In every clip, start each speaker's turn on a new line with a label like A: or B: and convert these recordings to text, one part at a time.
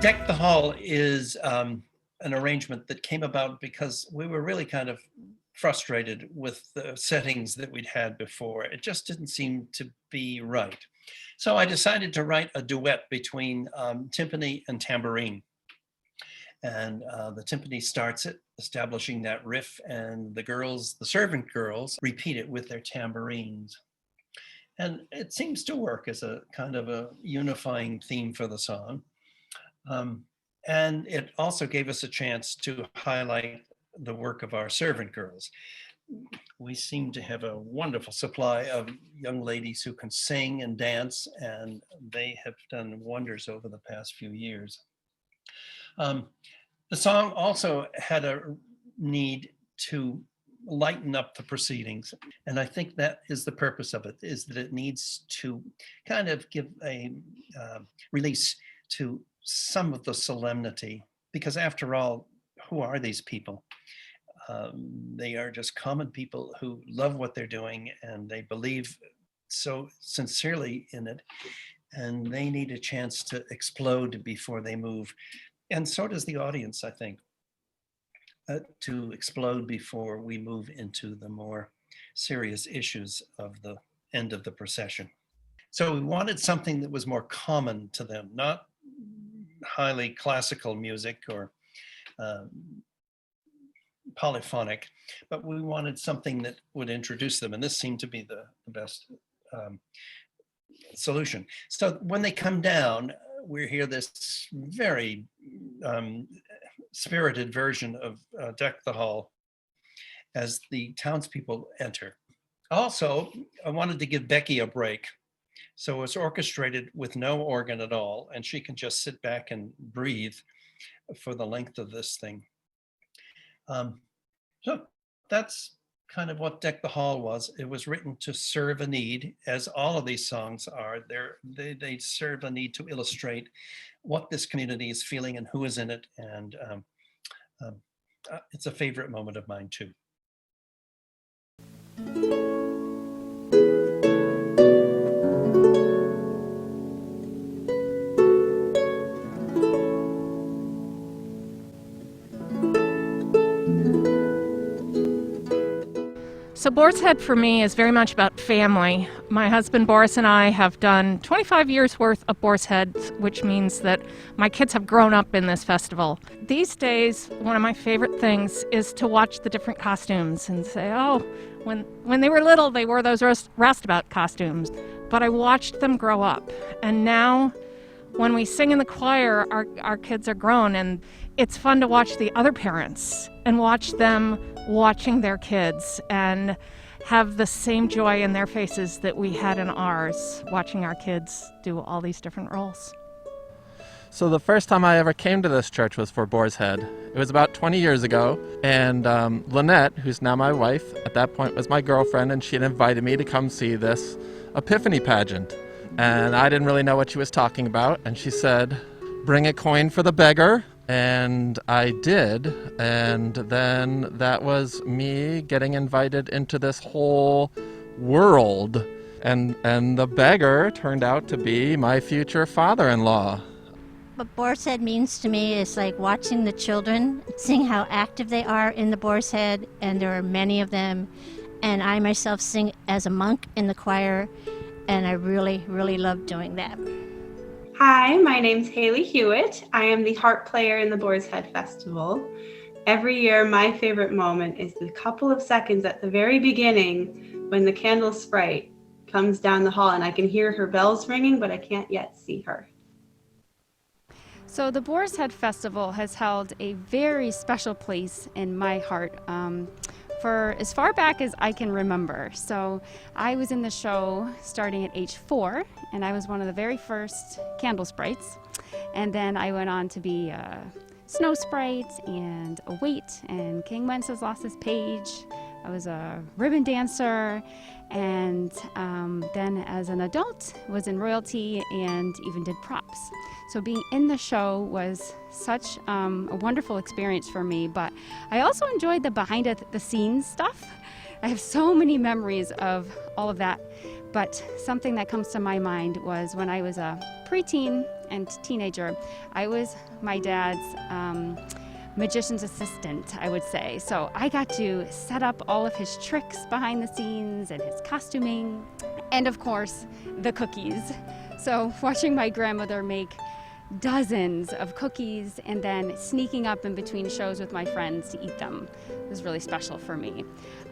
A: Deck the Hall is an arrangement that came about because we were really kind of frustrated with the settings that we'd had before. It just didn't seem to be right. So I decided to write a duet between timpani and tambourine. And the timpani starts it, establishing that riff, and the girls, the servant girls, repeat it with their tambourines. And it seems to work as a kind of a unifying theme for the song. And it also gave us a chance to highlight the work of our servant girls. We seem to have a wonderful supply of young ladies who can sing and dance, and they have done wonders over the past few years. The song also had a need to lighten up the proceedings, and I think that is the purpose of it, is that it needs to kind of give a release to some of the solemnity, because after all, who are these people? They are just common people who love what they're doing, and they believe so sincerely in it, and they need a chance to explode before they move. And so does the audience, I think, to explode before we move into the more serious issues of the end of the procession. So we wanted something that was more common to them, not highly classical music or polyphonic, but we wanted something that would introduce them, and this seemed to be the best solution. So when they come down, we hear this very spirited version of Deck the Hall as the townspeople enter. Also, I wanted to give Becky a break. So it's orchestrated with no organ at all, and she can just sit back and breathe for the length of this thing. So that's kind of what Deck the Hall was. It was written to serve a need, as all of these songs are. They serve a need to illustrate what this community is feeling and who is in it. And it's a favorite moment of mine too.
B: So Boar's Head for me is very much about family. My husband Boris and I have done 25 years worth of Boar's Head, which means that my kids have grown up in this festival. These days, one of my favorite things is to watch the different costumes and say, oh, when they were little, they wore those roustabout costumes. But I watched them grow up. And now, when we sing in the choir, our kids are grown, and it's fun to watch the other parents and watch them watching their kids and have the same joy in their faces that we had in ours, watching our kids do all these different roles.
C: So the first time I ever came to this church was for Boar's Head. It was about 20 years ago, and Lynette, who's now my wife, at that point was my girlfriend, and she had invited me to come see this Epiphany pageant. And I didn't really know what she was talking about, and she said, "Bring a coin for the beggar." And I did, and then that was me getting invited into this whole world. And the beggar turned out to be my future father-in-law.
D: What Boar's Head means to me is like watching the children, seeing how active they are in the Boar's Head, and there are many of them. And I myself sing as a monk in the choir, and I really, really love doing that.
E: Hi, my name's Haley Hewitt. I am the harp player in the Boar's Head Festival. Every year, my favorite moment is the couple of seconds at the very beginning when the candle sprite comes down the hall and I can hear her bells ringing, but I can't yet see her.
F: So the Boar's Head Festival has held a very special place in my heart for as far back as I can remember. So I was in the show starting at age 4, and I was one of the very first candle sprites. And then I went on to be a snow sprite and a wait, and King Wences lost his page, I was a ribbon dancer, and then as an adult was in royalty and even did props. So being in the show was such a wonderful experience for me, but I also enjoyed the behind the scenes stuff. I have so many memories of all of that, but something that comes to my mind was when I was a preteen and teenager, I was my dad's magician's assistant, I would say. So I got to set up all of his tricks behind the scenes and his costuming, and of course, the cookies. So watching my grandmother make dozens of cookies and then sneaking up in between shows with my friends to eat them was really special for me.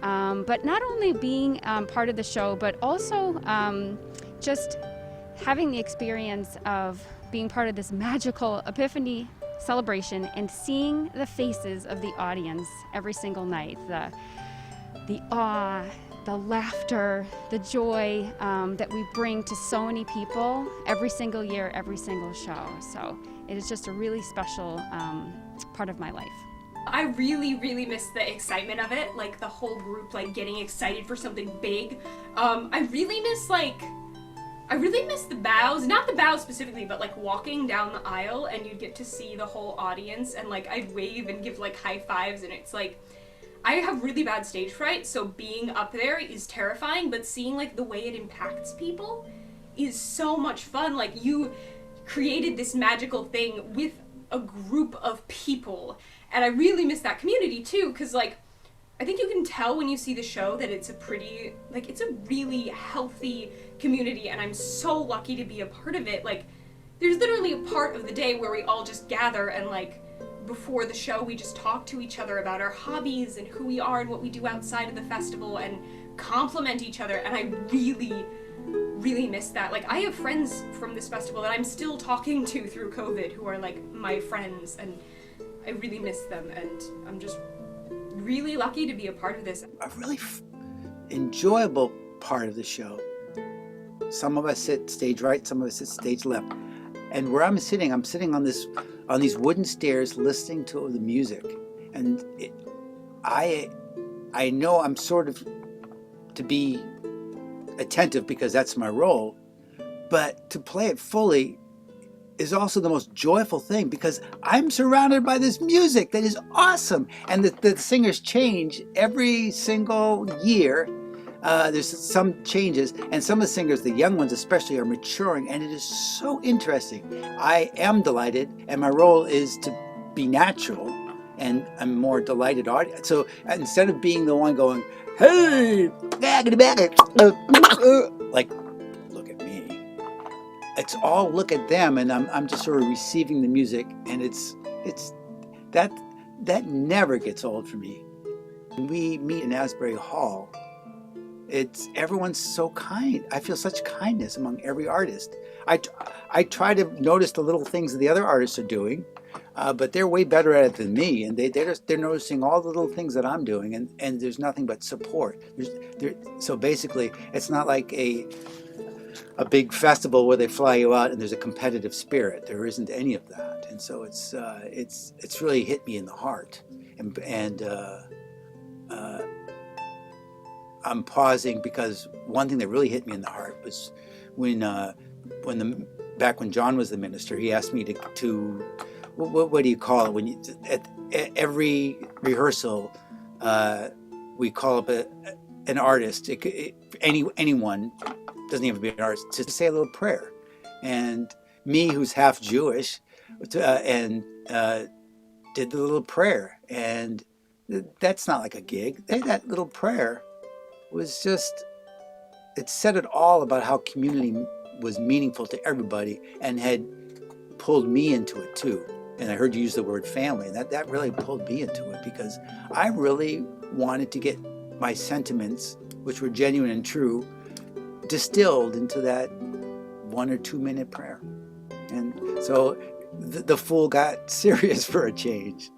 F: But not only being part of the show, but also just having the experience of being part of this magical Epiphany celebration and seeing the faces of the audience every single night, the awe, the laughter, the joy that we bring to so many people every single year, every single show. So it is just a really special part of my life.
G: I really, really miss the excitement of it, like the whole group like getting excited for something big. I really miss the bows, not the bows specifically, but like walking down the aisle and you'd get to see the whole audience and like I'd wave and give like high fives, and it's like, I have really bad stage fright, so being up there is terrifying, but seeing like the way it impacts people is so much fun. Like, you created this magical thing with a group of people, and I really miss that community too, because like I think you can tell when you see the show that it's it's a really healthy community, and I'm so lucky to be a part of it. Like, there's literally a part of the day where we all just gather and like before the show we just talk to each other about our hobbies and who we are and what we do outside of the festival and compliment each other, and I really, really miss that. Like, I have friends from this festival that I'm still talking to through COVID who are like my friends, and I really miss them, and I'm just really lucky to be a part of this.
H: A really enjoyable part of the show. Some of us sit stage right, some of us sit stage left. And where I'm sitting on these wooden stairs listening to the music. And I know I'm sort of to be attentive because that's my role, but to play it fully is also the most joyful thing because I'm surrounded by this music that is awesome. And the singers change every single year. There's some changes, and some of the singers, the young ones especially, are maturing, and it is so interesting. I am delighted, and my role is to be natural, and I'm more delighted audience. So instead of being the one going, hey, like, look at me, it's all look at them, and I'm just sort of receiving the music, and it's that never gets old for me. When we meet in Asbury Hall, everyone's so kind. I feel such kindness among every artist. I try to notice the little things that the other artists are doing, but they're way better at it than me, and they're noticing all the little things that I'm doing, and there's nothing but support. So basically, it's not like a big festival where they fly you out and there's a competitive spirit. There isn't any of that, and so it's really hit me in the heart, and I'm pausing because one thing that really hit me in the heart was back when John was the minister, he asked me to what do you call it when at every rehearsal we call up an artist, anyone, doesn't even have to be an artist, to say a little prayer. And me, who's half Jewish, and did the little prayer, and that's not like a gig. That little prayer was just, it said it all about how community was meaningful to everybody and had pulled me into it too. And I heard you use the word family, and that really pulled me into it because I really wanted to get my sentiments, which were genuine and true, distilled into that 1 or 2 minute prayer. And so the fool got serious for a change.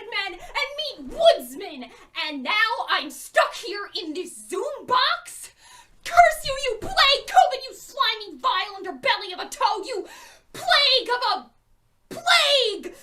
G: men and meet woodsmen, and now I'm stuck here in this Zoom box? Curse you, you plague COVID, you slimy, vile underbelly of a toad, you plague of a plague!